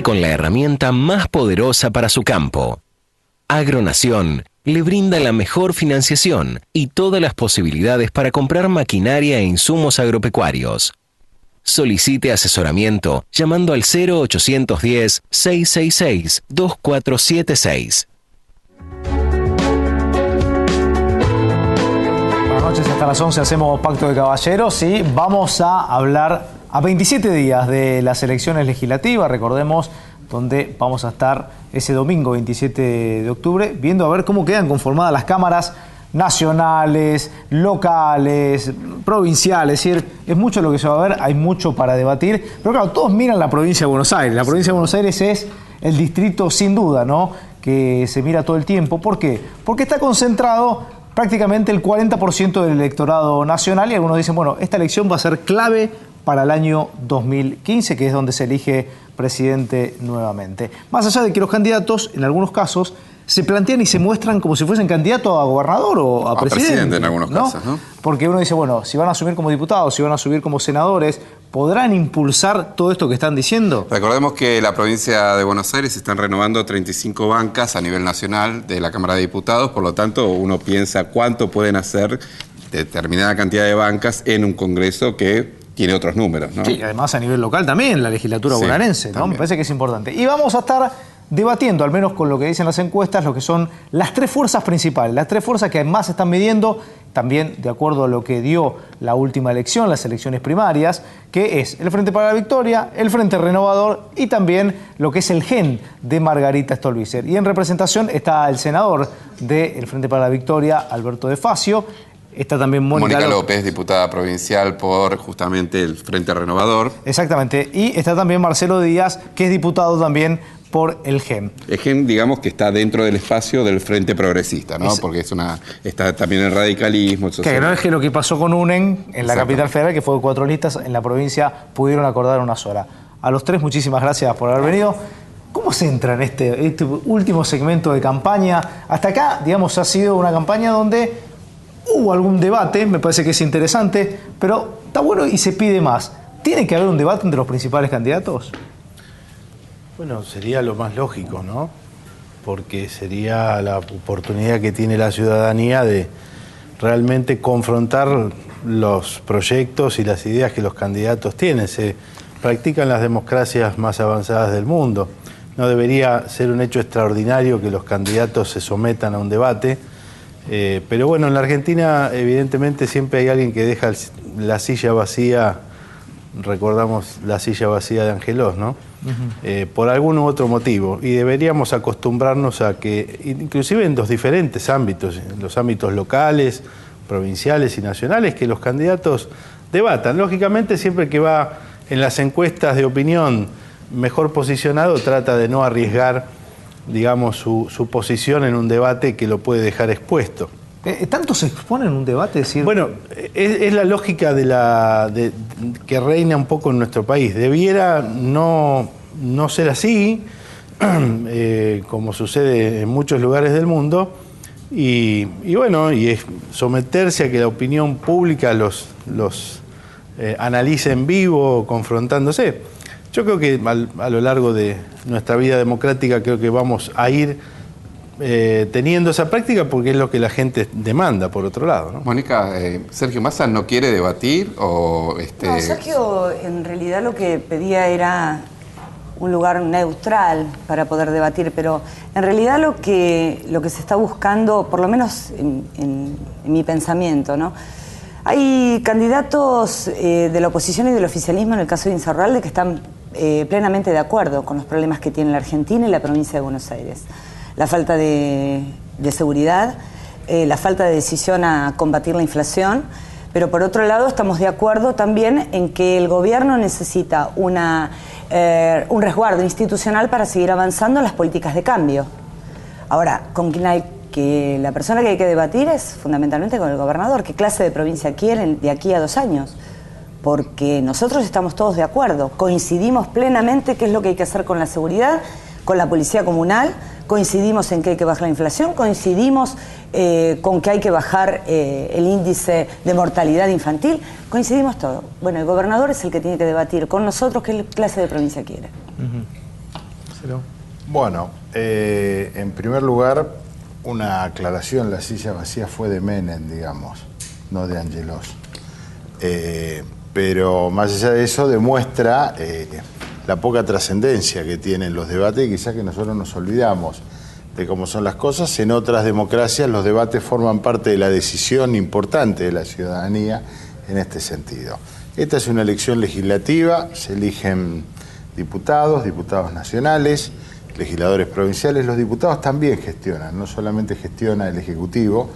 Cuente con la herramienta más poderosa para su campo. Agronación le brinda la mejor financiación y todas las posibilidades para comprar maquinaria e insumos agropecuarios. Solicite asesoramiento llamando al 0810-666-2476. Buenas noches, hasta las 11 hacemos Pacto de Caballeros y vamos a hablar a 27 días de las elecciones legislativas, recordemos, donde vamos a estar ese domingo 27 de octubre, viendo a ver cómo quedan conformadas las cámaras nacionales, locales, provinciales. Es decir, es mucho lo que se va a ver, hay mucho para debatir, pero claro, todos miran la provincia de Buenos Aires. La provincia de Buenos Aires es el distrito sin duda, ¿no?, que se mira todo el tiempo. ¿Por qué? Porque está concentrado prácticamente el 40% del electorado nacional y algunos dicen, bueno, esta elección va a ser clave para el año 2015, que es donde se elige presidente nuevamente. Más allá de que los candidatos, en algunos casos, se plantean y se muestran como si fuesen candidatos a gobernador o a presidente en algunos casos, ¿no? Porque uno dice, bueno, si van a asumir como diputados, si van a asumir como senadores, ¿podrán impulsar todo esto que están diciendo? Recordemos que la provincia de Buenos Aires están renovando 35 bancas a nivel nacional de la Cámara de Diputados, por lo tanto uno piensa cuánto pueden hacer determinada cantidad de bancas en un Congreso que tiene otros números, ¿no? Sí, además a nivel local también, la legislatura bonaerense, ¿no? Me parece que es importante. Y vamos a estar debatiendo, al menos con lo que dicen las encuestas, lo que son las tres fuerzas principales, las tres fuerzas que más están midiendo, también de acuerdo a lo que dio la última elección, las elecciones primarias, que es el Frente para la Victoria, el Frente Renovador y también lo que es el GEN de Margarita Stolbizer. Y en representación está el senador del Frente para la Victoria, Alberto De Facio. Está también Mónica López, diputada provincial por justamente el Frente Renovador. Exactamente. Y está también Marcelo Díaz, que es diputado también por el GEM. El GEM, digamos que está dentro del espacio del Frente Progresista, ¿no? Porque está también el radicalismo. El que no es que lo que pasó con UNEN en la capital federal, que fue 4 listas, en la provincia pudieron acordar una sola. A los tres, muchísimas gracias por haber venido. ¿Cómo se entra en este último segmento de campaña? Hasta acá, digamos, ha sido una campaña donde hubo algún debate, me parece que es interesante, pero está bueno y se pide más. ¿Tiene que haber un debate entre los principales candidatos? Bueno, sería lo más lógico, ¿no? Porque sería la oportunidad que tiene la ciudadanía de realmente confrontar los proyectos y las ideas que los candidatos tienen. Se practican las democracias más avanzadas del mundo. No debería ser un hecho extraordinario que los candidatos se sometan a un debate. Pero bueno, en la Argentina evidentemente siempre hay alguien que deja la silla vacía, recordamos la silla vacía de Angelós, ¿no? Por algún u otro motivo, y deberíamos acostumbrarnos a que, inclusive en los diferentes ámbitos, en los ámbitos locales, provinciales y nacionales, que los candidatos debatan. Lógicamente, siempre que va en las encuestas de opinión mejor posicionado, trata de no arriesgar, digamos, su posición en un debate que lo puede dejar expuesto. ¿Tanto se expone en un debate? Decir... Bueno, es la lógica que reina un poco en nuestro país. Debiera no ser así, como sucede en muchos lugares del mundo, y bueno, y es someterse a que la opinión pública los analice en vivo, confrontándose. Yo creo que a lo largo de nuestra vida democrática creo que vamos a ir teniendo esa práctica porque es lo que la gente demanda, por otro lado, ¿no? Mónica, ¿Sergio Massa no quiere debatir o...? No, Sergio en realidad lo que pedía era un lugar neutral para poder debatir, pero en realidad lo que se está buscando, por lo menos en mi pensamiento, ¿no? Hay candidatos de la oposición y del oficialismo, en el caso de Insaurralde, que están plenamente de acuerdo con los problemas que tiene la Argentina y la provincia de Buenos Aires. La falta de seguridad, la falta de decisión a combatir la inflación, pero por otro lado estamos de acuerdo también en que el gobierno necesita un resguardo institucional para seguir avanzando en las políticas de cambio. Ahora, con quien hay que la persona que hay que debatir es fundamentalmente con el gobernador. ¿Qué clase de provincia quieren de aquí a 2 años? Porque nosotros estamos todos de acuerdo, coincidimos plenamente qué es lo que hay que hacer con la seguridad, con la policía comunal, coincidimos en que hay que bajar la inflación, coincidimos con que hay que bajar el índice de mortalidad infantil, coincidimos todo. Bueno, el gobernador es el que tiene que debatir con nosotros qué clase de provincia quiere. Marcelo. Bueno, en primer lugar, una aclaración, la silla vacía fue de Menem, digamos, no de Angelos. Pero más allá de eso demuestra la poca trascendencia que tienen los debates y quizás que nosotros nos olvidamos de cómo son las cosas. En otras democracias los debates forman parte de la decisión importante de la ciudadanía en este sentido. Esta es una elección legislativa, se eligen diputados, diputados nacionales, legisladores provinciales. Los diputados también gestionan, no solamente gestiona el Ejecutivo,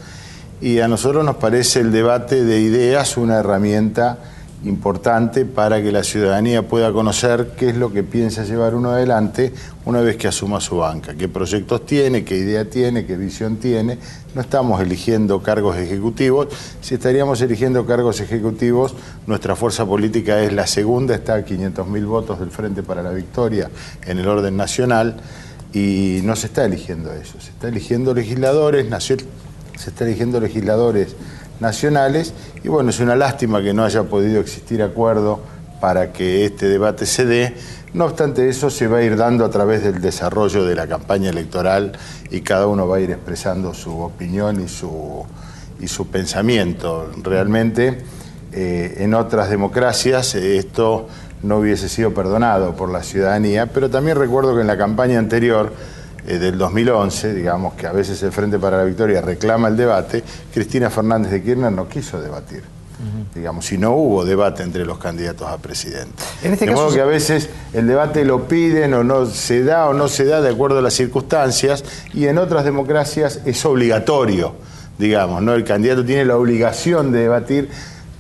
y a nosotros nos parece el debate de ideas una herramienta importante para que la ciudadanía pueda conocer qué es lo que piensa llevar uno adelante una vez que asuma su banca, qué proyectos tiene, qué idea tiene, qué visión tiene. No estamos eligiendo cargos ejecutivos. Si estaríamos eligiendo cargos ejecutivos, nuestra fuerza política es la segunda, está a 500.000 votos del Frente para la Victoria en el orden nacional, y no se está eligiendo eso, se está eligiendo legisladores nacionales, y bueno, es una lástima que no haya podido existir acuerdo para que este debate se dé. No obstante eso, se va a ir dando a través del desarrollo de la campaña electoral, y cada uno va a ir expresando su opinión y su pensamiento. Realmente, en otras democracias esto no hubiese sido perdonado por la ciudadanía, pero también recuerdo que en la campaña anterior, del 2011, digamos que a veces el Frente para la Victoria reclama el debate, Cristina Fernández de Kirchner no quiso debatir. Digamos, y no hubo debate entre los candidatos a presidente. De modo que a veces el debate lo piden o no se da de acuerdo a las circunstancias, y en otras democracias es obligatorio, digamos, ¿no? El candidato tiene la obligación de debatir,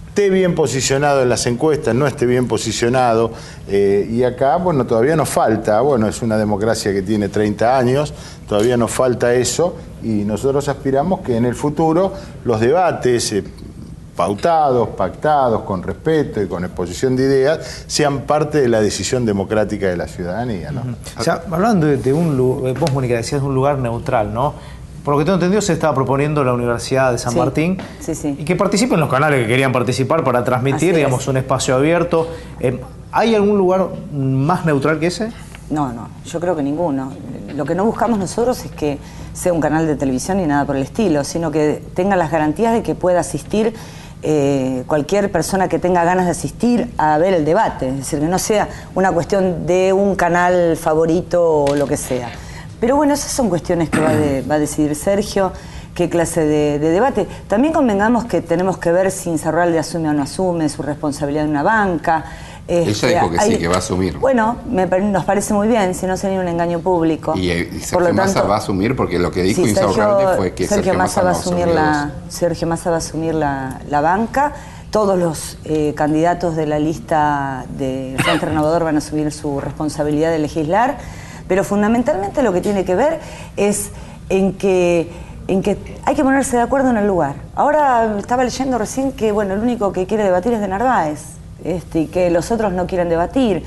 esté bien posicionado en las encuestas, no esté bien posicionado, y acá, bueno, todavía nos falta, bueno, es una democracia que tiene 30 años, todavía nos falta eso, y nosotros aspiramos que en el futuro los debates pautados, pactados, con respeto y con exposición de ideas, sean parte de la decisión democrática de la ciudadanía, ¿no? O sea, hablando de un lugar, vos, Mónica, decías de un lugar neutral, ¿no? Por lo que tengo entendido, se estaba proponiendo la Universidad de San Martín, y que participen los canales que querían participar para transmitir, digamos, un espacio abierto. ¿Hay algún lugar más neutral que ese? No, yo creo que ninguno. Lo que no buscamos nosotros es que sea un canal de televisión ni nada por el estilo, sino que tenga las garantías de que pueda asistir cualquier persona que tenga ganas de asistir a ver el debate. Es decir, que no sea una cuestión de un canal favorito o lo que sea. Pero bueno, esas son cuestiones que va a decidir Sergio, qué clase de debate. También convengamos que tenemos que ver si Insaurralde asume o no asume su responsabilidad en una banca. Ella dijo que sí, que va a asumir. Bueno, nos parece muy bien, si no sería un engaño público. Y Sergio Massa va a asumir, porque lo que dijo Insaurralde fue que Sergio Massa va a asumir Sergio Massa va a asumir la banca. Todos los candidatos de la lista del Frente Renovador van a asumir su responsabilidad de legislar. Pero fundamentalmente lo que tiene que ver es en que hay que ponerse de acuerdo en el lugar. Ahora estaba leyendo recién que, bueno, el único que quiere debatir es de Narváez, y que los otros no quieren debatir.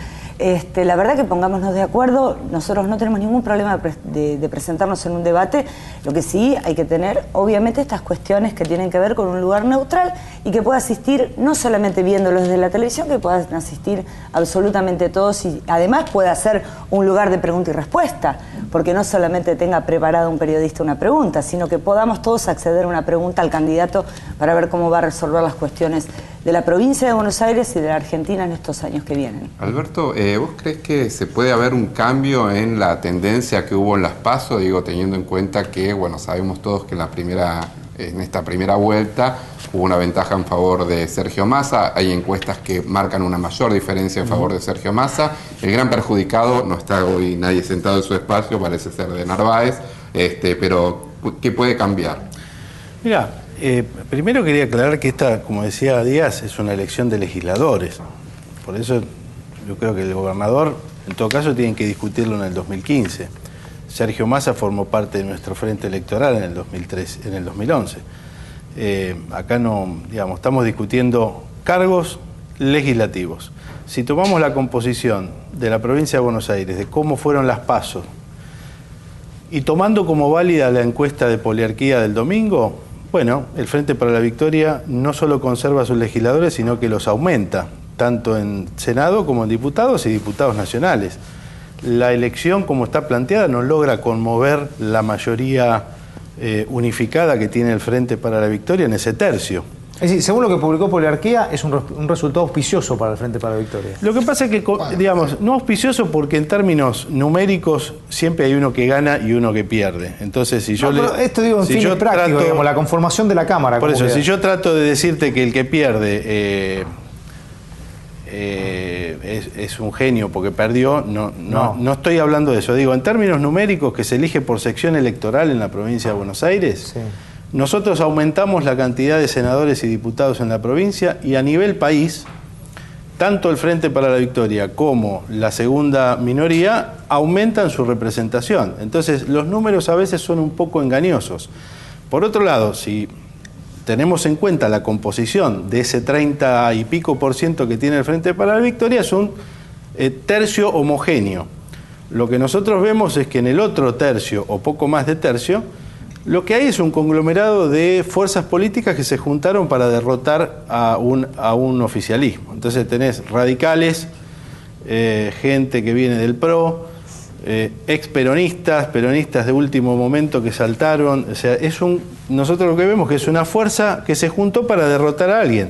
La verdad que pongámonos de acuerdo, nosotros no tenemos ningún problema de presentarnos en un debate. Lo que sí hay que tener, obviamente, estas cuestiones que tienen que ver con un lugar neutral y que pueda asistir, no solamente viéndolo desde la televisión, que puedan asistir absolutamente todos, y además pueda ser un lugar de pregunta y respuesta, porque no solamente tenga preparado un periodista una pregunta, sino que podamos todos acceder a una pregunta al candidato para ver cómo va a resolver las cuestiones de la provincia de Buenos Aires y de la Argentina en estos años que vienen. Alberto, ¿vos crees que se puede haber un cambio en la tendencia que hubo en las PASO? Digo, teniendo en cuenta que, bueno, sabemos todos que en esta primera vuelta hubo una ventaja en favor de Sergio Massa, hay encuestas que marcan una mayor diferencia en favor de Sergio Massa, el gran perjudicado, no está hoy nadie sentado en su espacio, parece ser de Narváez, pero ¿qué puede cambiar? Mira, primero quería aclarar que esta, como decía Díaz, es una elección de legisladores. Por eso yo creo que el gobernador, en todo caso, tienen que discutirlo en el 2015. Sergio Massa formó parte de nuestro frente electoral en el 2011. Acá no, digamos, estamos discutiendo cargos legislativos. Si tomamos la composición de la provincia de Buenos Aires, de cómo fueron las PASO, y tomando como válida la encuesta de poliarquía del domingo, bueno, el Frente para la Victoria no solo conserva a sus legisladores, sino que los aumenta, tanto en Senado como en diputados y diputados nacionales. la elección como está planteada no logra conmover la mayoría unificada que tiene el Frente para la Victoria en ese tercio. Es decir, según lo que publicó Poliarquía, es un resultado auspicioso para el Frente para la Victoria. Lo que pasa es que, digamos, no auspicioso porque en términos numéricos siempre hay uno que gana y uno que pierde. Entonces, si yo pero esto digo en si fines yo prácticos, trato, digamos, la conformación de la Cámara. Por eso, queda. si yo trato de decirte que el que pierde es un genio porque perdió, no estoy hablando de eso. Digo, en términos numéricos, que se elige por sección electoral en la provincia de Buenos Aires, sí. Nosotros aumentamos la cantidad de senadores y diputados en la provincia y a nivel país, tanto el Frente para la Victoria como la segunda minoría aumentan su representación. Entonces, los números a veces son un poco engañosos. Por otro lado, si tenemos en cuenta la composición de ese 30 y pico % que tiene el Frente para la Victoria, es un tercio homogéneo. Lo que nosotros vemos es que en el otro tercio, o poco más de tercio, lo que hay es un conglomerado de fuerzas políticas que se juntaron para derrotar a un oficialismo. Entonces tenés radicales, gente que viene del PRO, experonistas, peronistas de último momento que saltaron. O sea, nosotros lo que vemos que es una fuerza que se juntó para derrotar a alguien,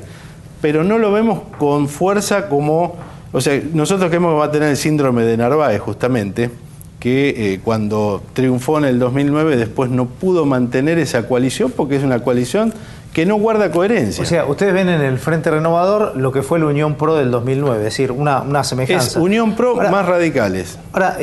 pero no lo vemos con fuerza como... O sea, nosotros creemos que va a tener el síndrome de Narváez, justamente, que cuando triunfó en el 2009 después no pudo mantener esa coalición porque es una coalición que no guarda coherencia. O sea, ustedes ven en el Frente Renovador lo que fue la Unión Pro del 2009, es decir, una semejanza. Es Unión Pro ahora, más radicales. Ahora,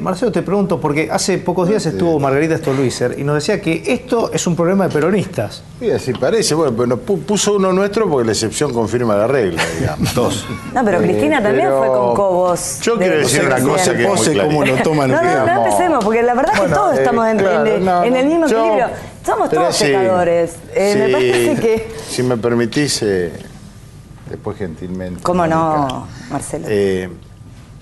Marcelo, te pregunto, porque hace pocos días estuvo Margarita Stolbizer y nos decía que esto es un problema de peronistas. Sí, así parece, bueno, pero puso uno nuestro porque la excepción confirma la regla, digamos. Dos. No, pero Cristina también fue con Cobos. Yo quiero decir una cosa que es muy clara. Cómo lo toman. No empecemos, porque la verdad es que todos estamos en el mismo equilibrio. Somos todos pecadores. Me parece que... Si me permitís, después gentilmente... ¿Cómo no, Marcelo?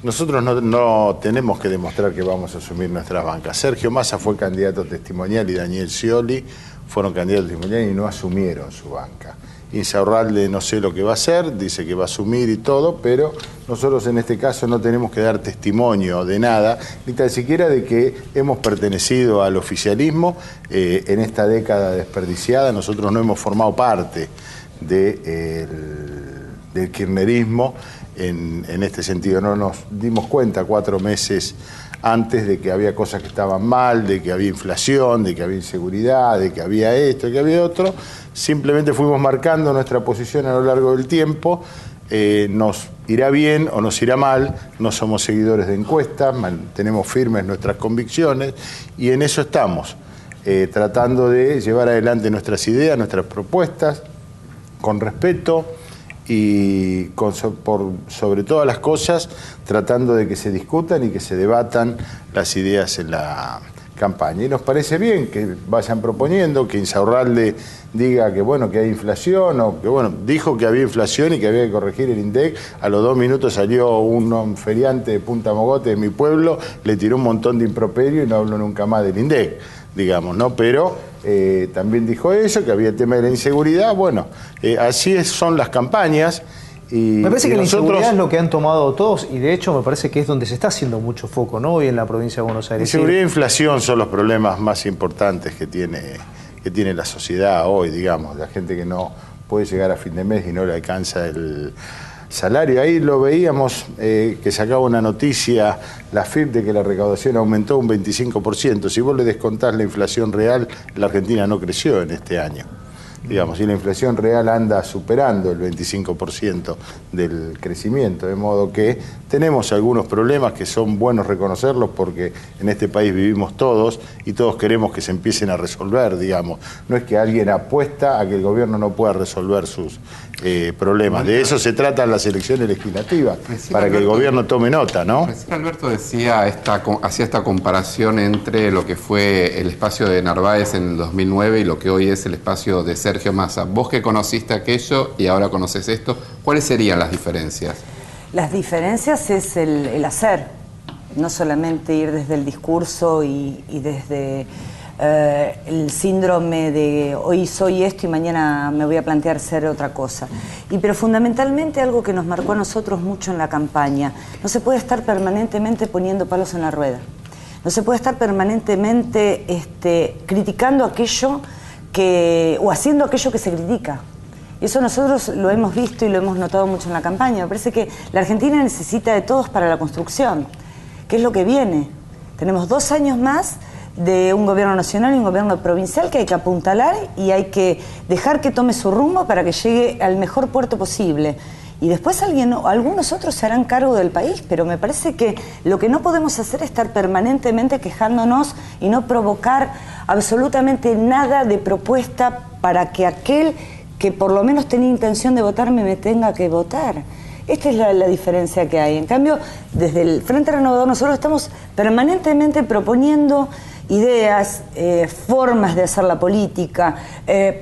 Nosotros no tenemos que demostrar que vamos a asumir nuestras bancas. Sergio Massa fue candidato testimonial y Daniel Scioli fueron candidatos testimoniales y no asumieron su banca. Insaurralde no sé lo que va a hacer, dice que va a asumir y todo, pero nosotros en este caso no tenemos que dar testimonio de nada, ni tan siquiera de que hemos pertenecido al oficialismo en esta década desperdiciada. Nosotros no hemos formado parte del kirchnerismo en este sentido. No nos dimos cuenta 4 meses antes de que había cosas que estaban mal, de que había inflación, de que había inseguridad, de que había esto, de que había otro. Simplemente fuimos marcando nuestra posición a lo largo del tiempo. Nos irá bien o nos irá mal, no somos seguidores de encuestas, tenemos firmes nuestras convicciones y en eso estamos, tratando de llevar adelante nuestras ideas, nuestras propuestas, con respeto y sobre todas las cosas tratando de que se discutan y que se debatan las ideas en la campaña. Y nos parece bien que vayan proponiendo, que Insaurralde diga que bueno, que hay inflación, o que bueno, dijo que había inflación y que había que corregir el INDEC. A los 2 minutos salió un feriante de Punta Mogote de mi pueblo, le tiró un montón de improperio y no habló nunca más del INDEC, digamos, ¿no? Pero también dijo eso, que había tema de la inseguridad. Bueno, así son las campañas. Me parece que la inseguridad es lo que han tomado todos y de hecho me parece que es donde se está haciendo mucho foco, ¿no? Hoy en la provincia de Buenos Aires. Inseguridad e inflación son los problemas más importantes que tiene la sociedad hoy, digamos. La gente que no puede llegar a fin de mes y no le alcanza el salario. Ahí lo veíamos, que sacaba una noticia, la FIP, de que la recaudación aumentó un 25%. Si vos le descontás la inflación real, la Argentina no creció en este año. Digamos, y la inflación real anda superando el 25% del crecimiento, de modo que tenemos algunos problemas que son buenos reconocerlos porque en este país vivimos todos y todos queremos que se empiecen a resolver, digamos. No es que alguien apuesta a que el gobierno no pueda resolver sus problemas. De eso se tratan las elecciones legislativas, para que el gobierno tome nota, ¿no? Recién Alberto hacía esta comparación entre lo que fue el espacio de Narváez en el 2009 y lo que hoy es el espacio de Sergio Massa. Vos que conociste aquello y ahora conoces esto, ¿cuáles serían las diferencias? Las diferencias es el hacer, no solamente ir desde el discurso y desde el síndrome de hoy soy esto y mañana me voy a plantear ser otra cosa. Pero fundamentalmente algo que nos marcó a nosotros mucho en la campaña, no se puede estar permanentemente poniendo palos en la rueda. No se puede estar permanentemente criticando aquello o haciendo aquello que se critica. Y eso nosotros lo hemos visto y lo hemos notado mucho en la campaña. Me parece que la Argentina necesita de todos para la construcción, que es lo que viene. Tenemos 2 años más de un gobierno nacional y un gobierno provincial que hay que apuntalar y hay que dejar que tome su rumbo para que llegue al mejor puerto posible. Y después algunos otros se harán cargo del país, pero me parece que lo que no podemos hacer es estar permanentemente quejándonos y no provocar absolutamente nada de propuesta para que aquel que por lo menos tenía intención de votarme me tenga que votar. Esta es la diferencia que hay. En cambio, desde el Frente Renovador nosotros estamos permanentemente proponiendo ideas, formas de hacer la política,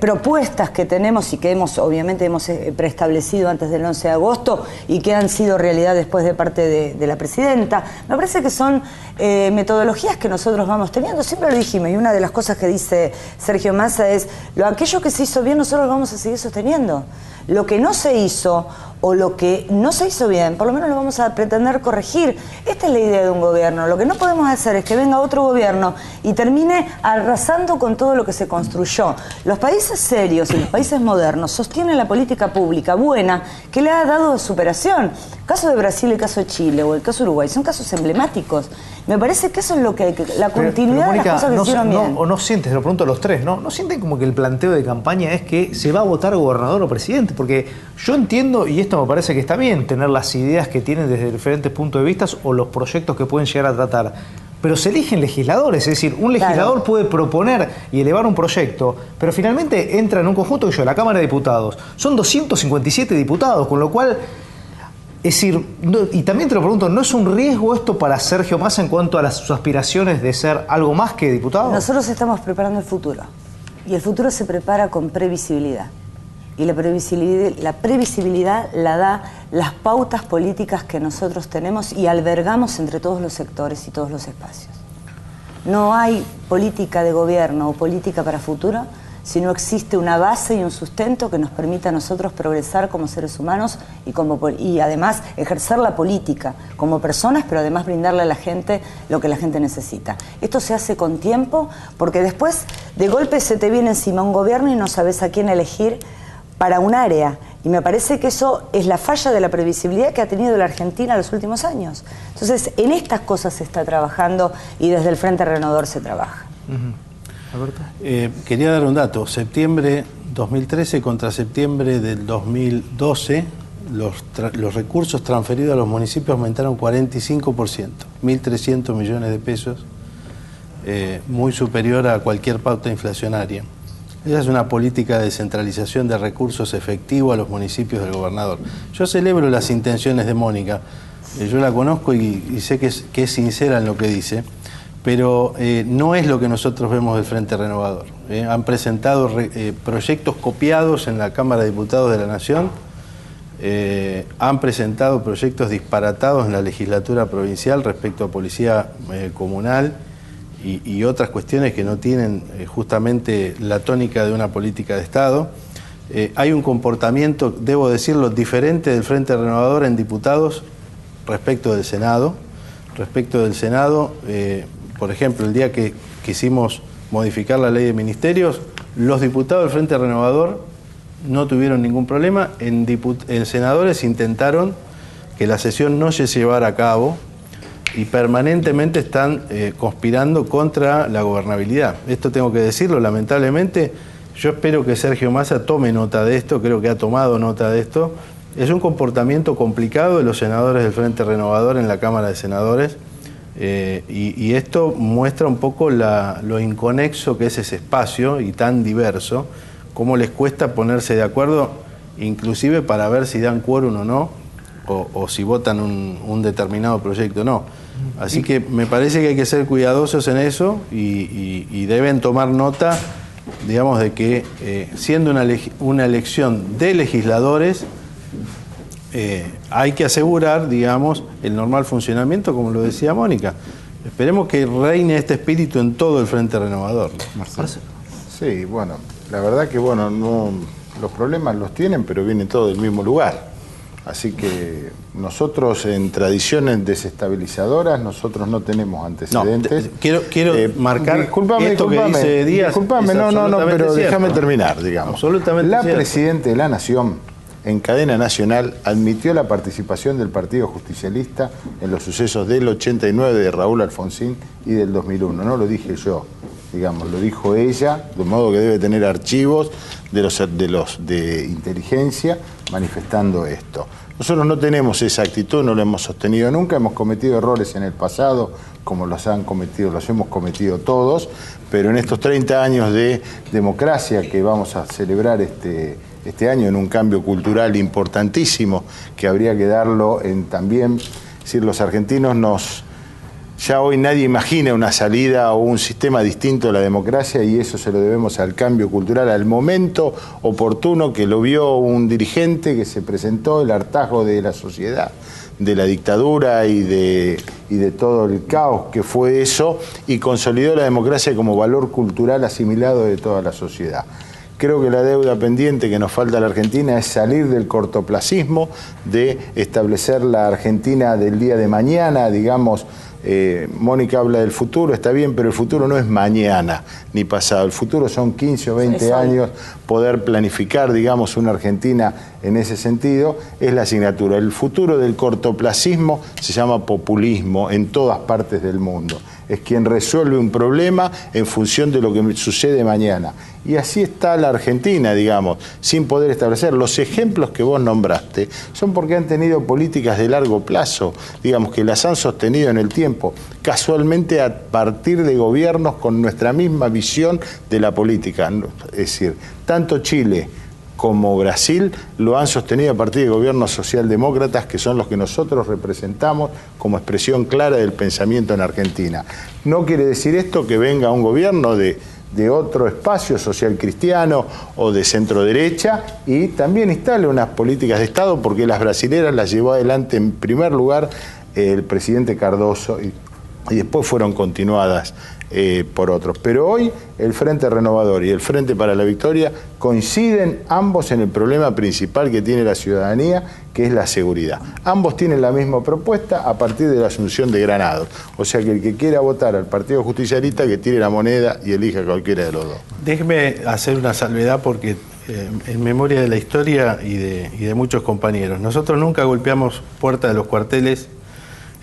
propuestas que tenemos y que obviamente hemos preestablecido antes del 11 de agosto y que han sido realidad después de parte de la presidenta. Me parece que son metodologías que nosotros vamos teniendo, siempre lo dijimos, y una de las cosas que dice Sergio Massa es, aquello que se hizo bien nosotros lo vamos a seguir sosteniendo. Lo que no se hizo o lo que no se hizo bien, por lo menos lo vamos a pretender corregir. Esta es la idea de un gobierno. Lo que no podemos hacer es que venga otro gobierno y termine arrasando con todo lo que se construyó. Los países serios y los países modernos sostienen la política pública buena que le ha dado superación. El caso de Brasil, el caso de Chile o el caso de Uruguay son casos emblemáticos. Me parece que eso es lo que hay que... La continuidad de las cosas que hicieron bien. ¿O no sientes, lo pregunto a los tres, ¿no sienten como que el planteo de campaña es que se va a votar gobernador o presidente? Porque yo entiendo, y esto me parece que está bien, tener las ideas que tienen desde diferentes puntos de vista o los proyectos que pueden llegar a tratar, pero se eligen legisladores, es decir, un legislador puede proponer y elevar un proyecto, pero finalmente entra en un conjunto que la Cámara de Diputados. Son 257 diputados, con lo cual... Es decir, y también te lo pregunto, ¿no es un riesgo esto para Sergio Massa en cuanto a sus aspiraciones de ser algo más que diputado? Nosotros estamos preparando el futuro. Y el futuro se prepara con previsibilidad. Y la previsibilidad la da las pautas políticas que nosotros tenemos y albergamos entre todos los sectores y todos los espacios. No hay política de gobierno o política para futuro si no existe una base y un sustento que nos permita a nosotros progresar como seres humanos y además ejercer la política como personas, pero además brindarle a la gente lo que la gente necesita. Esto se hace con tiempo porque después de golpe se te viene encima un gobierno y no sabes a quién elegir para un área. Y me parece que eso es la falla de la previsibilidad que ha tenido la Argentina en los últimos años. Entonces, en estas cosas se está trabajando y desde el Frente Renovador se trabaja. Quería dar un dato. Septiembre 2013 contra septiembre del 2012, los recursos transferidos a los municipios aumentaron 45%, 1.300 millones de pesos, muy superior a cualquier pauta inflacionaria. Esa es una política de descentralización de recursos efectivo a los municipios del gobernador. Yo celebro las intenciones de Mónica, yo la conozco y sé que es sincera en lo que dice, pero no es lo que nosotros vemos del Frente Renovador. Han presentado proyectos copiados en la Cámara de Diputados de la Nación, han presentado proyectos disparatados en la legislatura provincial respecto a policía comunal y otras cuestiones que no tienen justamente la tónica de una política de Estado. Hay un comportamiento, debo decirlo, diferente del Frente Renovador en diputados respecto del Senado. Respecto del Senado, por ejemplo, el día que quisimos modificar la ley de ministerios, los diputados del Frente Renovador no tuvieron ningún problema. En senadores intentaron que la sesión no se llevara a cabo y permanentemente están conspirando contra la gobernabilidad. Esto tengo que decirlo, lamentablemente. Yo espero que Sergio Massa tome nota de esto, creo que ha tomado nota de esto. Es un comportamiento complicado de los senadores del Frente Renovador en la Cámara de Senadores. Y esto muestra un poco lo inconexo que es ese espacio y tan diverso, cómo les cuesta ponerse de acuerdo, inclusive para ver si dan quórum o no, o si votan un determinado proyecto o no. Así que me parece que hay que ser cuidadosos en eso y deben tomar nota, digamos, de que siendo una elección de legisladores, hay que asegurar, digamos, el normal funcionamiento, como lo decía Mónica. Esperemos que reine este espíritu en todo el Frente Renovador, ¿no? Sí, bueno, la verdad que bueno, no, los problemas los tienen, pero vienen todos del mismo lugar. Así que nosotros en tradiciones desestabilizadoras, nosotros no tenemos antecedentes. No, quiero marcar esto que dice Díaz. Disculpame, no, pero déjame terminar, digamos. Absolutamente la cierto. Presidenta de la Nación, en cadena nacional, admitió la participación del Partido Justicialista en los sucesos del 89 de Raúl Alfonsín y del 2001. No lo dije yo, digamos, lo dijo ella, de modo que debe tener archivos de inteligencia manifestando esto. Nosotros no tenemos esa actitud, no lo hemos sostenido nunca, hemos cometido errores en el pasado, como los hemos cometido todos, pero en estos 30 años de democracia que vamos a celebrar este año, en un cambio cultural importantísimo, que habría que darlo también, es decir, los argentinos ya hoy nadie imagina una salida o un sistema distinto a la democracia, y eso se lo debemos al cambio cultural, al momento oportuno que lo vio un dirigente que se presentó, el hartazgo de la sociedad, de la dictadura y de todo el caos que fue eso, y consolidó la democracia como valor cultural asimilado de toda la sociedad. Creo que la deuda pendiente que nos falta a la Argentina es salir del cortoplacismo, de establecer la Argentina del día de mañana, digamos. Mónica habla del futuro, está bien, pero el futuro no es mañana ni pasado, el futuro son 15 o 20 años, poder planificar, digamos, una Argentina en ese sentido es la asignatura. El futuro del cortoplacismo se llama populismo en todas partes del mundo. Es quien resuelve un problema en función de lo que sucede mañana. Y así está la Argentina, digamos, sin poder establecer. Los ejemplos que vos nombraste son porque han tenido políticas de largo plazo, digamos, que las han sostenido en el tiempo, casualmente a partir de gobiernos con nuestra misma visión de la política. Es decir, tanto Chile como Brasil lo han sostenido a partir de gobiernos socialdemócratas, que son los que nosotros representamos como expresión clara del pensamiento en Argentina. No quiere decir esto que venga un gobierno de otro espacio social cristiano o de centro derecha y también instale unas políticas de Estado, porque las brasileras las llevó adelante en primer lugar el presidente Cardoso y después fueron continuadas por otros. Pero hoy el Frente Renovador y el Frente para la Victoria coinciden ambos en el problema principal que tiene la ciudadanía, que es la seguridad. Ambos tienen la misma propuesta a partir de la asunción de Granados. O sea que el que quiera votar al Partido Justicialista, que tire la moneda y elija cualquiera de los dos. Déjeme hacer una salvedad porque en memoria de la historia y de muchos compañeros, nosotros nunca golpeamos puertas de los cuarteles.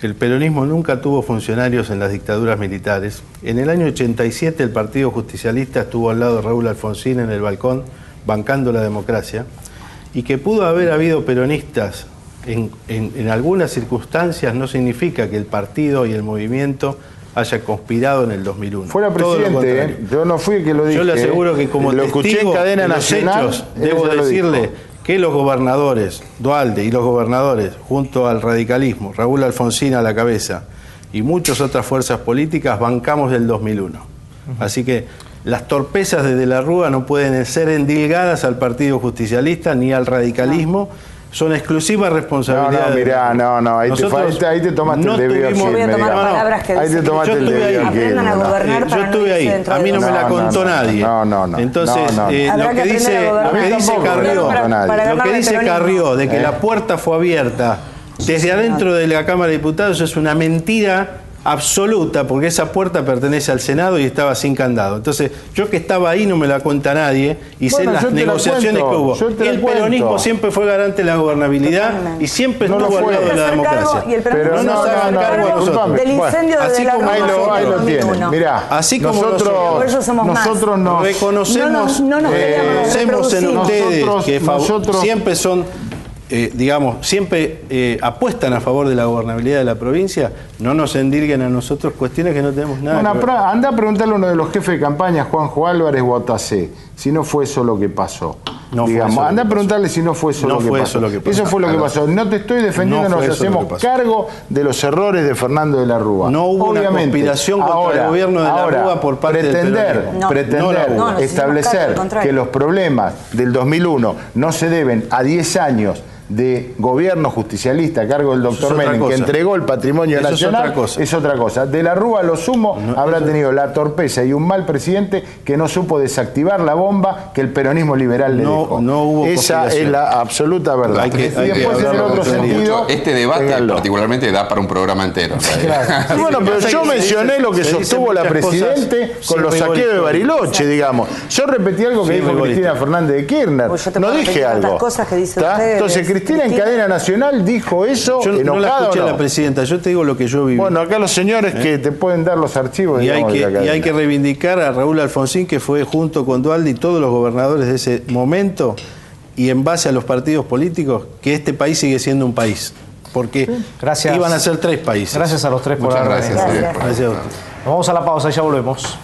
El peronismo nunca tuvo funcionarios en las dictaduras militares. En el año 87 el Partido Justicialista estuvo al lado de Raúl Alfonsín en el balcón, bancando la democracia, y que pudo haber habido peronistas en algunas circunstancias no significa que el partido y el movimiento haya conspirado en el 2001. Fuera presidente, yo no fui el que lo dije. Yo le aseguro que como lo testigo escuché en cadena de los nacional, hechos, debo decirle que los gobernadores, Duhalde y los gobernadores, junto al radicalismo, Raúl Alfonsín a la cabeza, y muchas otras fuerzas políticas, bancamos del 2001. Así que las torpezas de De la Rúa no pueden ser endilgadas al Partido Justicialista ni al radicalismo. Son exclusiva responsabilidad. No, mirá, ahí te tomaste el debido al voy a tomar palabras que ahí te tomaste el debido al aprendan a gobernar yo estuve ahí, a mí no me la contó nadie. Entonces, lo que dice Carrió de que la puerta fue abierta desde adentro de la Cámara de Diputados es una mentira absoluta, porque esa puerta pertenece al Senado y estaba sin candado. Entonces, yo que estaba ahí no me la cuenta nadie y sé las negociaciones que hubo. Y el peronismo siempre fue garante de la gobernabilidad y siempre estuvo al lado de la democracia. Pero no nos hagan cargo a nosotros. Del incendio de así la como ahí lo tienen. Mirá, así como nosotros nos reconocemos en ustedes que siempre son siempre apuestan a favor de la gobernabilidad de la provincia, no nos endilguen a nosotros cuestiones que no tenemos nada que ver. Anda a preguntarle a uno de los jefes de campaña, Juanjo Álvarez Guatacé, si no fue eso lo que pasó. Anda a preguntarle si no fue eso lo que pasó. Eso fue lo que pasó. No te estoy defendiendo, nos hacemos cargo de los errores de Fernando de la Rúa. No hubo una conspiración contra el gobierno de la Rúa por parte del peronismo. Pretender establecer que los problemas del 2001 no se deben a 10 años de gobierno justicialista a cargo del doctor Menem, que entregó el patrimonio nacional, es otra cosa. De la Rúa, lo sumo, habrá tenido la torpeza y un mal presidente que no supo desactivar la bomba que el peronismo liberal le dejó. Esa es la absoluta verdad. Y después, en el otro sentido, este debate particularmente da para un programa entero. Claro. Bueno, pero yo mencioné lo que sostuvo la Presidente con los saqueos de Bariloche, digamos. Yo repetí algo que dijo Cristina Fernández de Kirchner. No dije algo. Cosas que dice usted, entonces, Cristina en cadena nacional dijo eso. Yo no la escuché a la Presidenta, yo te digo lo que yo viví. Bueno, acá los señores que te pueden dar los archivos. Y hay que reivindicar a Raúl Alfonsín, que fue junto con Duhalde y todos los gobernadores de ese momento, y en base a los partidos políticos, que este país sigue siendo un país. Porque iban a ser 3 países. Gracias a los 3 por haber venido. Gracias. Vamos a la pausa y ya volvemos.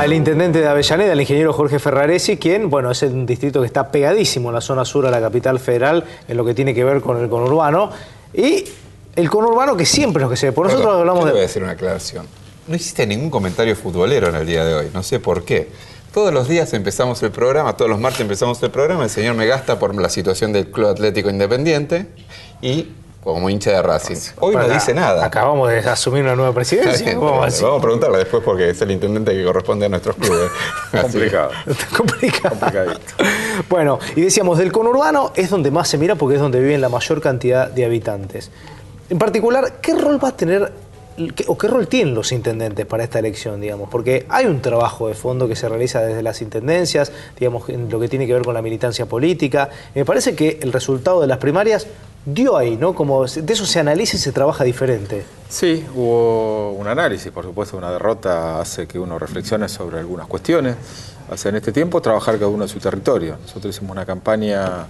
El intendente de Avellaneda, el ingeniero Jorge Ferraresi, quien, bueno, es un distrito que está pegadísimo en la zona sur a la capital federal en lo que tiene que ver con el conurbano. Y el conurbano que siempre es lo que se ve. Por nosotros hablamos de... Voy a decir una aclaración. No hiciste ningún comentario futbolero en el día de hoy. No sé por qué. Todos los días empezamos el programa, todos los martes empezamos el programa. El señor me gasta por la situación del Club Atlético Independiente y... como hincha de Racing. Hoy no dice nada. Acabamos de asumir una nueva presidencia. Vamos a preguntarle después porque es el intendente que corresponde a nuestros clubes. Complicado. Complicadito. Bueno, y decíamos, del conurbano es donde más se mira porque es donde viven la mayor cantidad de habitantes. En particular, ¿qué rol va a tener o qué rol tienen los intendentes para esta elección, digamos? Porque hay un trabajo de fondo que se realiza desde las intendencias, digamos, en lo que tiene que ver con la militancia política. Me parece que el resultado de las primarias dio ahí, ¿no? Como de eso se analiza y se trabaja diferente. Sí, hubo un análisis, por supuesto, una derrota hace que uno reflexione sobre algunas cuestiones. Hace en este tiempo trabajar cada uno en su territorio. Nosotros hicimos una campaña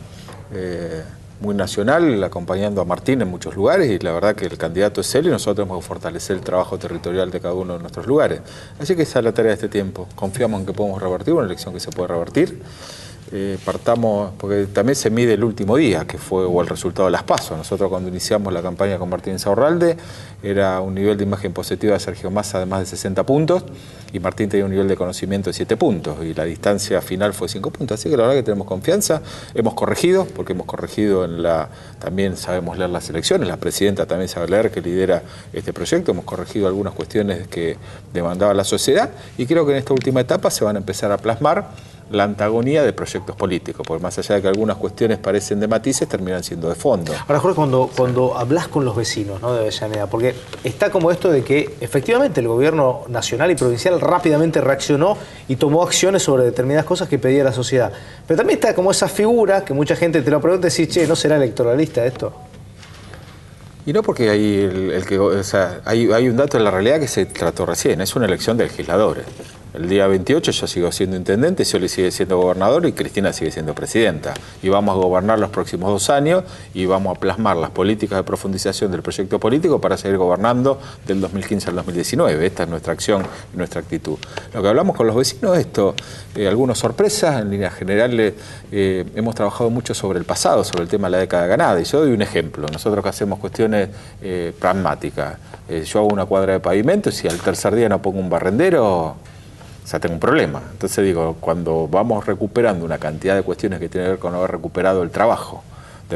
muy nacional, acompañando a Martín en muchos lugares, y la verdad que el candidato es él y nosotros tenemos que fortalecer el trabajo territorial de cada uno de nuestros lugares. Así que esa es la tarea de este tiempo. Confiamos en que podemos revertir, una elección que se puede revertir. Partamos, porque también se mide el último día, que fue o el resultado de las PASO. Nosotros cuando iniciamos la campaña con Martín Insaurralde era un nivel de imagen positiva de Sergio Massa de más de 60 puntos y Martín tenía un nivel de conocimiento de 7 puntos y la distancia final fue 5 puntos. Así que la verdad que tenemos confianza, hemos corregido, porque hemos corregido también sabemos leer las elecciones, la presidenta también sabe leer, que lidera este proyecto, hemos corregido algunas cuestiones que demandaba la sociedad y creo que en esta última etapa se van a empezar a plasmar la antagonía de proyectos políticos, porque más allá de que algunas cuestiones parecen de matices, terminan siendo de fondo. Ahora, Jorge, cuando hablas con los vecinos, ¿no?, de Avellaneda, porque está como esto de que efectivamente el gobierno nacional y provincial rápidamente reaccionó y tomó acciones sobre determinadas cosas que pedía la sociedad, pero también está como esa figura que mucha gente te lo pregunta y dice, che, ¿no será electoralista esto? Y no, porque hay un dato de la realidad que se trató recién, es una elección de legisladores. El día 28 yo sigo siendo intendente, Scioli sigue siendo gobernador y Cristina sigue siendo presidenta. Y vamos a gobernar los próximos 2 años y vamos a plasmar las políticas de profundización del proyecto político para seguir gobernando del 2015 al 2019. Esta es nuestra acción y nuestra actitud. Lo que hablamos con los vecinos es esto, algunas sorpresas, en líneas generales hemos trabajado mucho sobre el pasado, sobre el tema de la década ganada. Y yo doy un ejemplo, nosotros que hacemos cuestiones pragmáticas. Yo hago una cuadra de pavimento y si al tercer día no pongo un barrendero, o sea, tengo un problema. Entonces digo, cuando vamos recuperando una cantidad de cuestiones que tienen que ver con haber recuperado el trabajo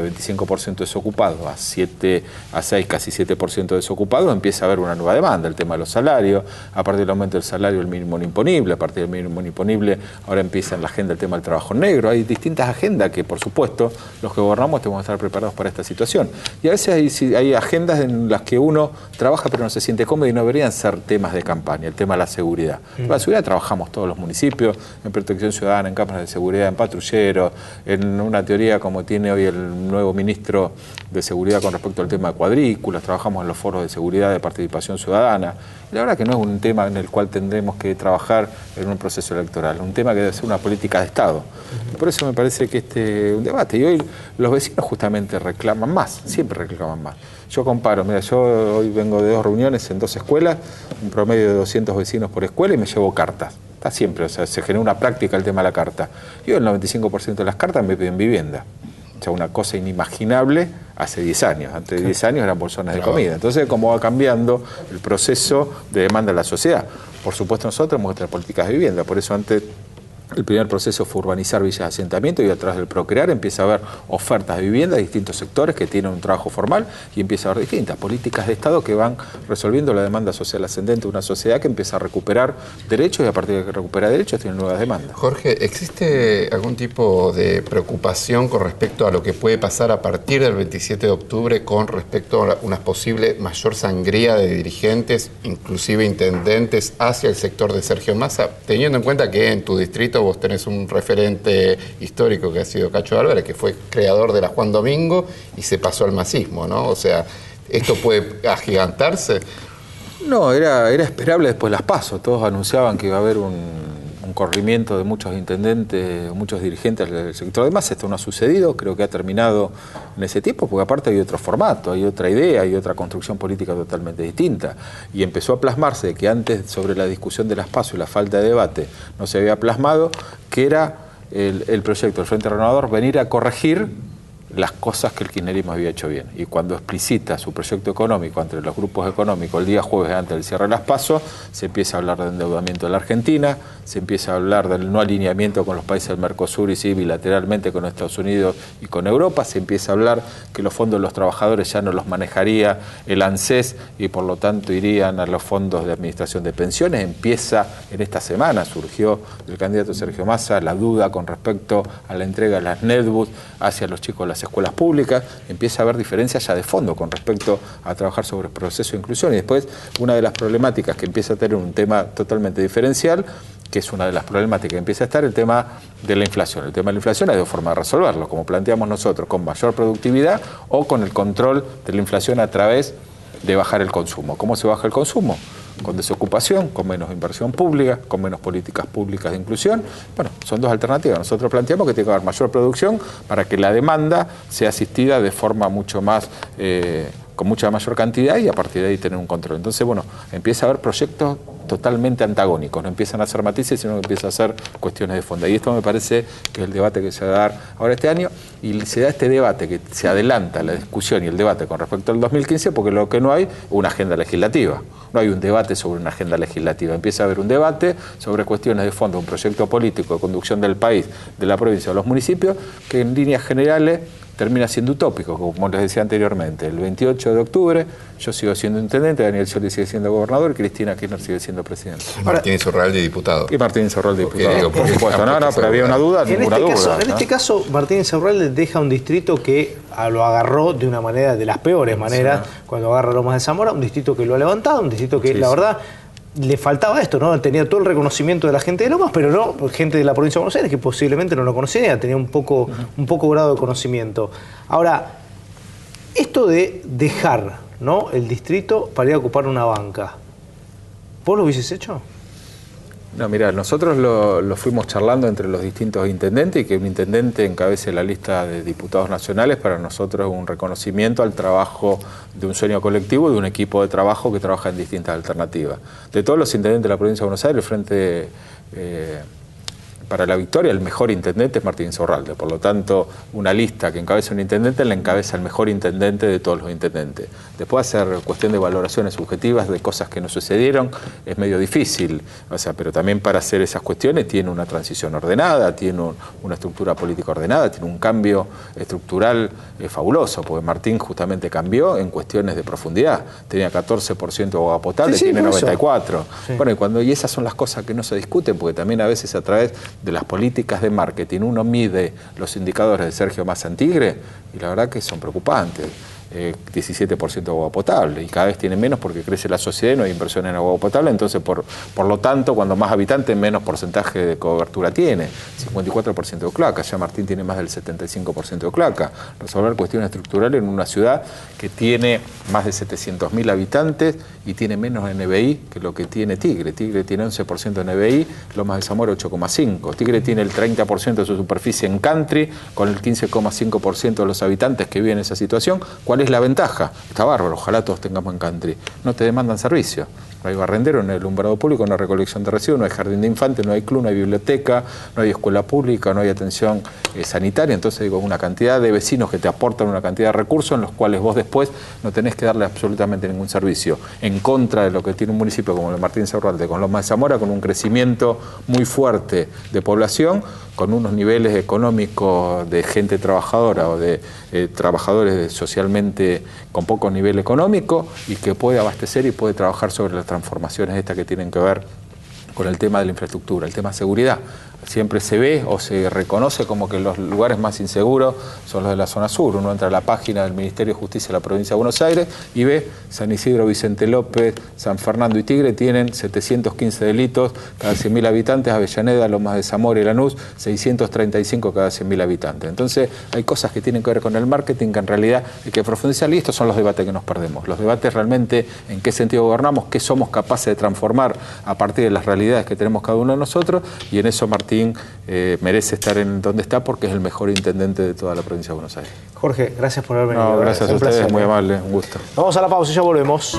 de 25% desocupados a 6, casi 7% desocupados, empieza a haber una nueva demanda, el tema de los salarios, a partir del aumento del salario el mínimo imponible, a partir del mínimo imponible ahora empieza en la agenda el tema del trabajo negro, hay distintas agendas que por supuesto los que gobernamos tenemos que estar preparados para esta situación. Y a veces hay agendas en las que uno trabaja pero no se siente cómodo y no deberían ser temas de campaña, el tema de la seguridad. La seguridad trabajamos todos los municipios, en protección ciudadana, en cámaras de seguridad, en patrulleros, en una teoría como tiene hoy el nuevo ministro de Seguridad con respecto al tema de cuadrículas, trabajamos en los foros de seguridad de participación ciudadana. Y la verdad que no es un tema en el cual tendremos que trabajar en un proceso electoral, es un tema que debe ser una política de Estado. Por eso me parece que este es un debate y hoy los vecinos justamente reclaman más, siempre reclaman más. Yo comparo, mira, yo hoy vengo de 2 reuniones en 2 escuelas, un promedio de 200 vecinos por escuela y me llevo cartas. Está siempre, o sea, se genera una práctica el tema de la carta. Y hoy el 95% de las cartas me piden vivienda. O sea, una cosa inimaginable hace 10 años. Antes de 10 años eran bolsones de comida. Entonces, ¿cómo va cambiando el proceso de demanda de la sociedad? Por supuesto, nosotros tenemos que tener políticas de vivienda. Por eso antes el primer proceso fue urbanizar villas de asentamiento y a través del Procrear empieza a haber ofertas de vivienda de distintos sectores que tienen un trabajo formal y empieza a haber distintas políticas de Estado que van resolviendo la demanda social ascendente de una sociedad que empieza a recuperar derechos y a partir de que recupera derechos tiene nuevas demandas. Jorge, ¿existe algún tipo de preocupación con respecto a lo que puede pasar a partir del 27 de octubre con respecto a una posible mayor sangría de dirigentes, inclusive intendentes, hacia el sector de Sergio Massa, teniendo en cuenta que en tu distrito vos tenés un referente histórico que ha sido Cacho Álvarez, que fue creador de la Juan Domingo y se pasó al masismo, ¿no? O sea, ¿esto puede agigantarse? No, era esperable después de las PASO. Todos anunciaban que iba a haber un corrimiento de muchos intendentes, muchos dirigentes del sector de Massa. Esto no ha sucedido, creo que ha terminado en ese tiempo, porque aparte hay otro formato, hay otra idea, hay otra construcción política totalmente distinta. Y empezó a plasmarse que antes, sobre la discusión de las PASO y la falta de debate, no se había plasmado, que era el proyecto del Frente Renovador venir a corregir las cosas que el kirchnerismo había hecho bien. Y cuando explicita su proyecto económico entre los grupos económicos el día jueves antes del cierre de las PASO, se empieza a hablar de endeudamiento de la Argentina, se empieza a hablar del no alineamiento con los países del Mercosur y sí bilateralmente con Estados Unidos y con Europa, se empieza a hablar que los fondos de los trabajadores ya no los manejaría el ANSES y por lo tanto irían a los fondos de administración de pensiones. Empieza en esta semana, surgió del candidato Sergio Massa la duda con respecto a la entrega de las netbooks hacia los chicos de las escuelas públicas, empieza a haber diferencias ya de fondo con respecto a trabajar sobre el proceso de inclusión. Y después, una de las problemáticas que empieza a tener un tema totalmente diferencial, que es una de las problemáticas que empieza a estar, el tema de la inflación. El tema de la inflación hay dos formas de resolverlo, como planteamos nosotros, con mayor productividad o con el control de la inflación a través de bajar el consumo. ¿Cómo se baja el consumo? Con desocupación, con menos inversión pública, con menos políticas públicas de inclusión. Bueno, son dos alternativas. Nosotros planteamos que tiene que haber mayor producción para que la demanda sea asistida de forma mucho más, con mucha mayor cantidad y a partir de ahí tener un control. Entonces, bueno, empieza a haber proyectos totalmente antagónicos, no empiezan a ser matices, sino que empiezan a ser cuestiones de fondo. Y esto me parece que es el debate que se va a dar ahora este año, y se da este debate que se adelanta la discusión y el debate con respecto al 2015, porque lo que no hay es una agenda legislativa. No hay un debate sobre una agenda legislativa. Empieza a haber un debate sobre cuestiones de fondo, un proyecto político de conducción del país, de la provincia o los municipios, que en líneas generales termina siendo utópico, como les decía anteriormente. El 28 de octubre yo sigo siendo intendente, Daniel Scioli sigue siendo gobernador y Cristina Kirchner sigue siendo presidente. Martín Insaurralde de diputado. Y Martín Insaurralde de diputado, por supuesto. No, pero había una duda, ninguna duda. En este caso, Martín Insaurralde deja un distrito que lo agarró de una manera, de las peores maneras, cuando agarra Lomas de Zamora, un distrito que lo ha levantado, un distrito que la verdad le faltaba esto, ¿no? Tenía todo el reconocimiento de la gente de Lomas, pero no gente de la provincia de Buenos Aires que posiblemente no lo conocía, tenía un poco grado de conocimiento. Ahora, esto de dejar, ¿no?, el distrito para ir a ocupar una banca, ¿vos lo hubieses hecho? No, mira, nosotros lo fuimos charlando entre los distintos intendentes, y que un intendente encabece la lista de diputados nacionales para nosotros es un reconocimiento al trabajo de un sueño colectivo, de un equipo de trabajo que trabaja en distintas alternativas. De todos los intendentes de la provincia de Buenos Aires, el Frente para la victoria el mejor intendente es Martín Insaurralde. Por lo tanto, una lista que encabeza un intendente la encabeza el mejor intendente de todos los intendentes. Después hacer cuestión de valoraciones subjetivas de cosas que no sucedieron es medio difícil, o sea, pero también para hacer esas cuestiones tiene una transición ordenada, tiene una estructura política ordenada, tiene un cambio estructural fabuloso, porque Martín justamente cambió en cuestiones de profundidad. Tenía 14% de agua potable, tiene 94%. Sí. Bueno, y esas son las cosas que no se discuten, porque también a veces a través de las políticas de marketing uno mide los indicadores de Sergio Massa en Tigre y la verdad que son preocupantes. 17% de agua potable y cada vez tiene menos porque crece la sociedad y no hay inversión en agua potable, entonces por lo tanto cuando más habitantes menos porcentaje de cobertura tiene, 54% de cloaca, ya Martín tiene más del 75% de cloaca. Resolver cuestiones estructurales en una ciudad que tiene más de 700.000 habitantes y tiene menos NBI que lo que tiene Tigre. Tigre tiene 11% de NBI, Lomas de Zamora 8,5%. Tigre tiene el 30% de su superficie en country, con el 15,5% de los habitantes que viven en esa situación. ¿Cuál es la ventaja? Está bárbaro, ojalá todos tengamos en country. No te demandan servicio. No hay barrendero, no hay alumbrado público, no hay recolección de residuos, no hay jardín de infantes, no hay club, no hay biblioteca, no hay escuela pública, no hay atención sanitaria. Entonces, digo, una cantidad de vecinos que te aportan una cantidad de recursos en los cuales vos después no tenés que darle absolutamente ningún servicio. En contra de lo que tiene un municipio como el de Martín Insaurralde, con Lomas de Zamora, con un crecimiento muy fuerte de población, con unos niveles económicos de gente trabajadora o de trabajadores socialmente con poco nivel económico y que puede abastecer y puede trabajar sobre las transformaciones estas que tienen que ver con el tema de la infraestructura, el tema de seguridad. Siempre se ve o se reconoce como que los lugares más inseguros son los de la zona sur. Uno entra a la página del Ministerio de Justicia de la Provincia de Buenos Aires y ve San Isidro, Vicente López, San Fernando y Tigre tienen 715 delitos cada 100.000 habitantes, Avellaneda, Lomas de Zamora y Lanús 635 cada 100.000 habitantes. Entonces hay cosas que tienen que ver con el marketing que en realidad hay que profundizar y estos son los debates que nos perdemos. Los debates realmente en qué sentido gobernamos, qué somos capaces de transformar a partir de las realidades que tenemos cada uno de nosotros y en eso Martín merece estar en donde está porque es el mejor intendente de toda la provincia de Buenos Aires. Jorge, gracias por haber venido. No, gracias a ustedes, muy amable, un gusto. Vamos a la pausa y ya volvemos.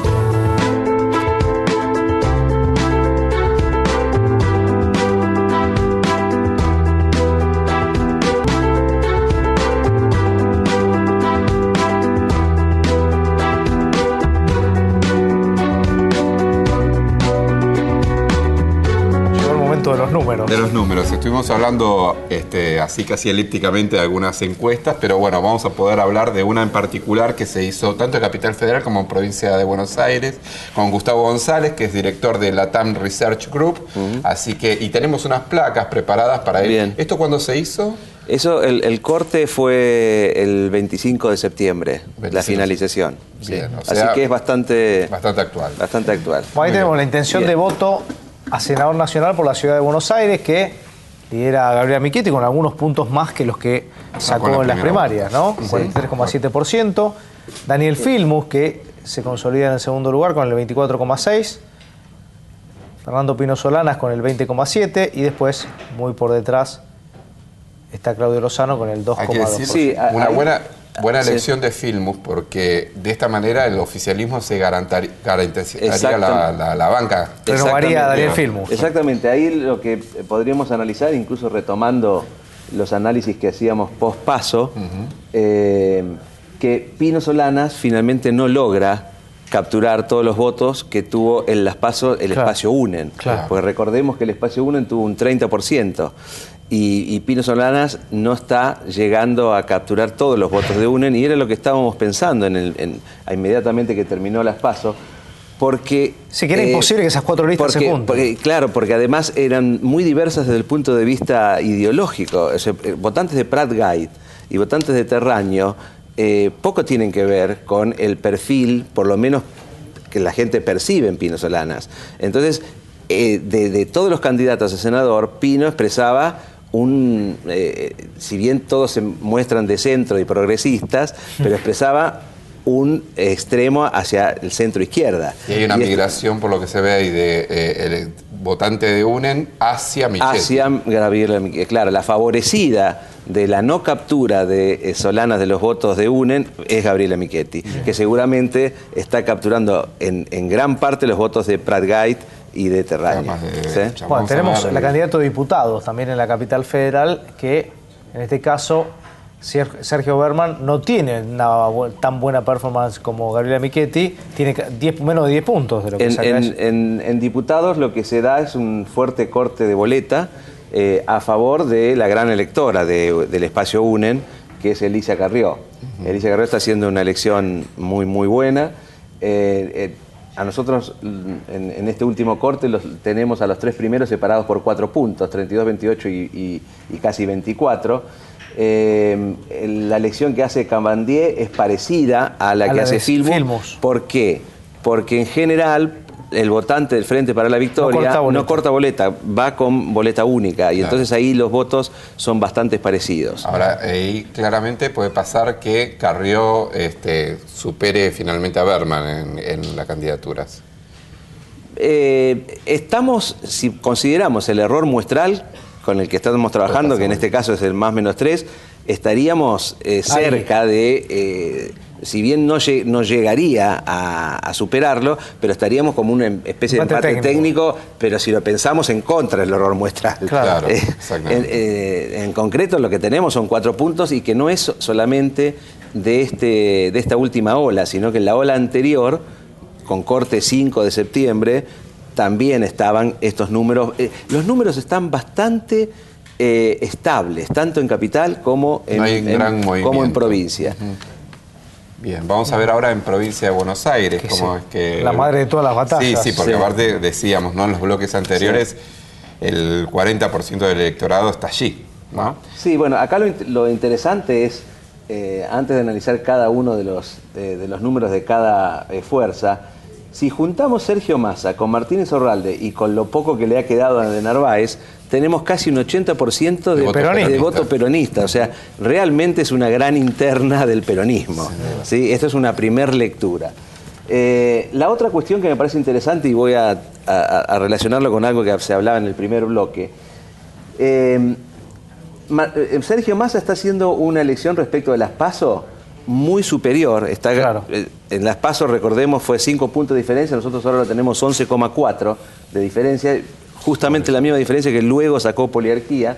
De los números. Estuvimos hablando así casi elípticamente de algunas encuestas, pero bueno, vamos a poder hablar de una en particular que se hizo tanto en Capital Federal como en Provincia de Buenos Aires, con Gustavo González, que es director de Latam Research Group. Así que, y tenemos unas placas preparadas para él. Bien. ¿Esto cuándo se hizo? Eso, el corte fue el 25 de septiembre, 25. La finalización. Bien, o sea, así que es bastante actual. Bastante actual. Bueno, ahí tenemos la intención de voto a senador nacional por la ciudad de Buenos Aires, que lidera Gabriela Michetti con algunos puntos más que los que sacó en las primarias, ¿no? 43,7%. Daniel Filmus, que se consolida en el segundo lugar con el 24,6%. Fernando Pino Solanas con el 20,7%. Y después, muy por detrás, está Claudio Lozano con el 2,2%. Sí, una buena elección de Filmus, porque de esta manera el oficialismo se garantizaría la banca. Renovaría a Daniel Filmus. Exactamente, ahí lo que podríamos analizar, incluso retomando los análisis que hacíamos post-paso, que Pino Solanas finalmente no logra capturar todos los votos que tuvo en las PASO el espacio UNEN. Porque recordemos que el espacio UNEN tuvo un 30%. Y Pino Solanas no está llegando a capturar todos los votos de UNEN y era lo que estábamos pensando inmediatamente que terminó las PASO, porque... Sí, que era imposible que esas cuatro listas se junten. Claro, porque además eran muy diversas desde el punto de vista ideológico. O sea, votantes de Prat Guide y votantes de Terraño poco tienen que ver con el perfil, por lo menos que la gente percibe en Pino Solanas. Entonces, de todos los candidatos a senador, Pino expresaba si bien todos se muestran de centro y progresistas, pero expresaba un extremo hacia el centro izquierda. Y hay una migración, por lo que se ve ahí, el votante de UNEN hacia Michetti. Hacia Gabriela Michetti. Claro, la favorecida de la no captura de Solanas de los votos de UNEN es Gabriela Michetti, que seguramente está capturando en gran parte los votos de Prat Guide y de Terraño. ¿Sí? Bueno, tenemos la candidata de diputados también en la capital federal, que en este caso Sergio Berman no tiene tan buena performance como Gabriela Michetti, tiene menos de 10 puntos de lo que saca en diputados lo que se da es un fuerte corte de boleta a favor de la gran electora del espacio UNEN, que es Elisa Carrió. Elisa Carrió está haciendo una elección muy, muy buena. A nosotros, en este último corte, tenemos a los 3 primeros separados por 4 puntos, 32, 28 y casi 24. La elección que hace Cabandier es parecida a la que hace Filmus. ¿Por qué? Porque en general el votante del Frente para la Victoria no corta boleta, va con boleta única, y entonces ahí los votos son bastante parecidos. Ahora, ahí claramente puede pasar que Carrió supere finalmente a Berman en las candidaturas. Si consideramos el error muestral con el que estamos trabajando, que en este caso es el +/-3, estaríamos cerca de... si bien no llegaría a superarlo, pero estaríamos como una especie de empate técnico, pero si lo pensamos en contra del error muestral. Claro, exactamente. En concreto lo que tenemos son 4 puntos, y que no es solamente de esta última ola, sino que en la ola anterior, con corte 5 de septiembre, también estaban estos números. Los números están bastante estables, tanto en capital como en provincia. Bien, vamos a ver ahora en provincia de Buenos Aires cómo es que... La madre de todas las batallas. Sí, porque aparte decíamos, ¿no? En los bloques anteriores, el 40% del electorado está allí, ¿no? Sí, bueno, acá lo interesante es, antes de analizar cada uno de los números de cada fuerza, si juntamos Sergio Massa con Martín Insaurralde y con lo poco que le ha quedado a de Narváez, tenemos casi un 80% de voto peronista. O sea, realmente es una gran interna del peronismo. ¿Sí? Esto es una primer lectura. La otra cuestión que me parece interesante, y voy a relacionarlo con algo que se hablaba en el primer bloque, Sergio Massa está haciendo una elección respecto de las PASO muy superior. En las PASO, recordemos, fue 5 puntos de diferencia, nosotros ahora lo tenemos 11,4 de diferencia, justamente la misma diferencia que luego sacó Poliarquía.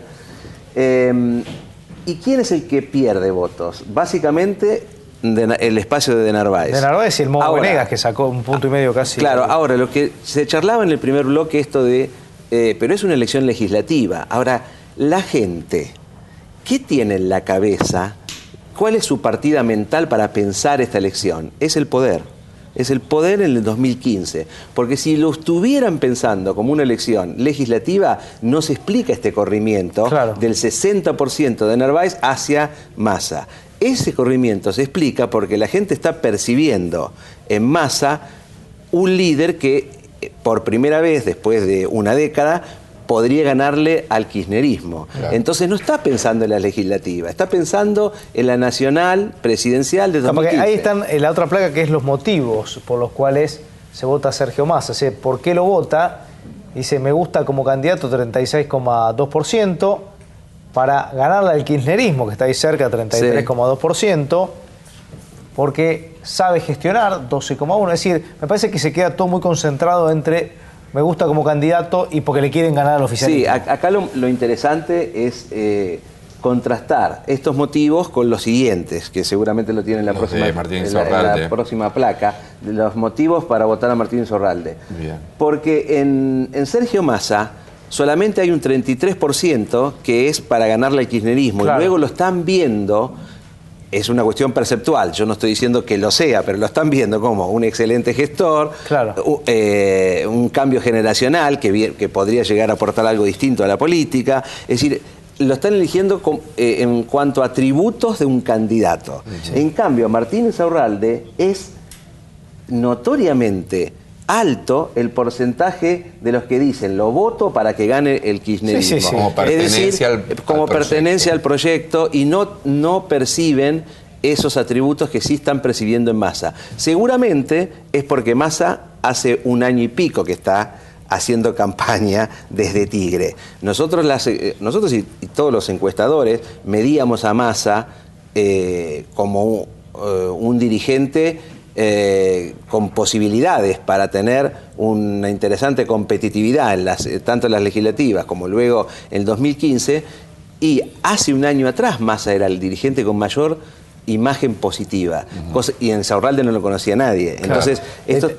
¿Y quién es el que pierde votos? Básicamente el espacio de Narváez. De Narváez y el Mogo Venegas, que sacó 1,5 puntos casi. Claro, ahora lo que se charlaba en el primer bloque, esto de... pero es una elección legislativa. Ahora, la gente, ¿qué tiene en la cabeza? ¿Cuál es su partida mental para pensar esta elección? Es el poder. Es el poder en el 2015. Porque si lo estuvieran pensando como una elección legislativa, no se explica este corrimiento del 60% de Narváez hacia Massa. Ese corrimiento se explica porque la gente está percibiendo en Massa un líder que por primera vez después de una década podría ganarle al kirchnerismo. Entonces no está pensando en la legislativa, está pensando en la nacional presidencial de 2015. Ahí están la otra placa, que es los motivos por los cuales se vota a Sergio Massa. O sea, ¿por qué lo vota? Dice, me gusta como candidato 36,2%, para ganarle al kirchnerismo, que está ahí cerca, 33,2%, porque sabe gestionar, 12,1%. Es decir, me parece que se queda todo muy concentrado entre... me gusta como candidato y porque le quieren ganar al oficialismo. Sí, acá lo interesante es contrastar estos motivos con los siguientes, que seguramente lo tiene en la próxima placa, los motivos para votar a Martín Insaurralde. Porque en Sergio Massa solamente hay un 33% que es para ganarle al kirchnerismo, y luego lo están viendo... Es una cuestión perceptual, yo no estoy diciendo que lo sea, pero lo están viendo como un excelente gestor, un cambio generacional que podría llegar a aportar algo distinto a la política. Es decir, lo están eligiendo en cuanto a atributos de un candidato. En cambio, Martín Insaurralde es notoriamente alto el porcentaje de los que dicen lo voto para que gane el kirchnerismo. Como pertenencia, como pertenencia al proyecto, y no perciben esos atributos que sí están percibiendo en Massa. Seguramente es porque Massa hace 1 año y pico que está haciendo campaña desde Tigre. Nosotros y todos los encuestadores medíamos a Massa como un dirigente con posibilidades para tener una interesante competitividad tanto en las legislativas como luego en el 2015, y hace un año atrás Massa era el dirigente con mayor imagen positiva, y en Insaurralde no lo conocía nadie. Claro. Entonces, esto...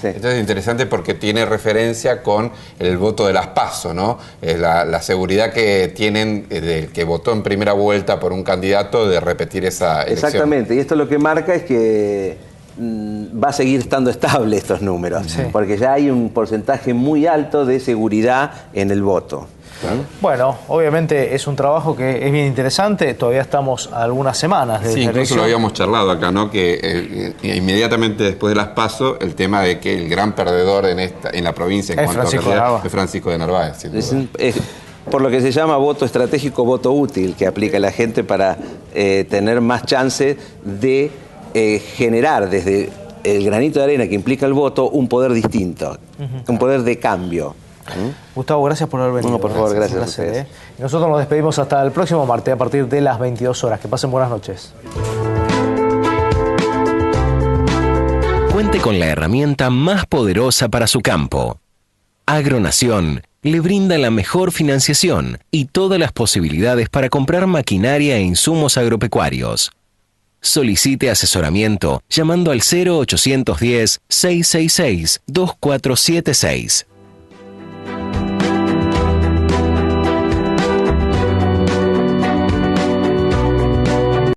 Sí. Esto es interesante porque tiene referencia con el voto de las PASO, ¿no? La seguridad que tienen del que votó en primera vuelta por un candidato de repetir esa elección. Exactamente, y esto lo que marca es que va a seguir estando estable estos números, Sí. porque ya hay un porcentaje muy alto de seguridad en el voto. Bueno, obviamente es un trabajo que es bien interesante, todavía estamos a algunas semanas de Sí, esta incluso elección. lo habíamos charlado acá, ¿no? Que inmediatamente después de las PASO, el tema de que el gran perdedor en la provincia en Es cuanto Francisco a de calidad Narváez. es Francisco de Narváez, sin duda. Es por lo que se llama voto estratégico, voto útil, que aplica la gente para tener más chance de generar desde el granito de arena que implica el voto un poder distinto, un poder de cambio. Gustavo, gracias por haber venido. No, por favor, gracias a Un placer, ustedes. Y nosotros nos despedimos hasta el próximo martes a partir de las 22 horas. Que pasen buenas noches. Cuente con la herramienta más poderosa para su campo. Agronación le brinda la mejor financiación y todas las posibilidades para comprar maquinaria e insumos agropecuarios. Solicite asesoramiento llamando al 0810-666-2476.